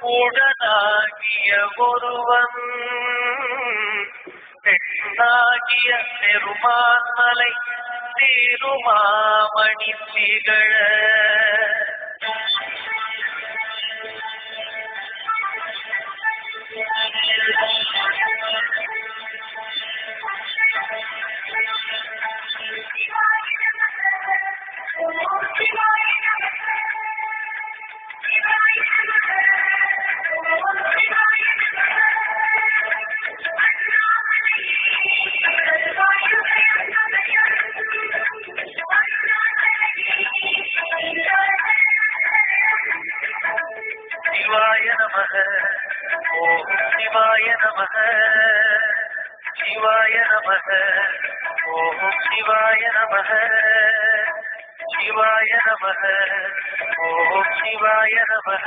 உடனாகிய ஒருவன் பெண்ணாகிய பெருமான்மலை திருமாமணி திகழ சிவாய நமக. ஓம் சிவாய நமக. சிவாய நமக. ஓம் சிவாய நமக. சிவாய நமக. ஓம் சிவாய நமக.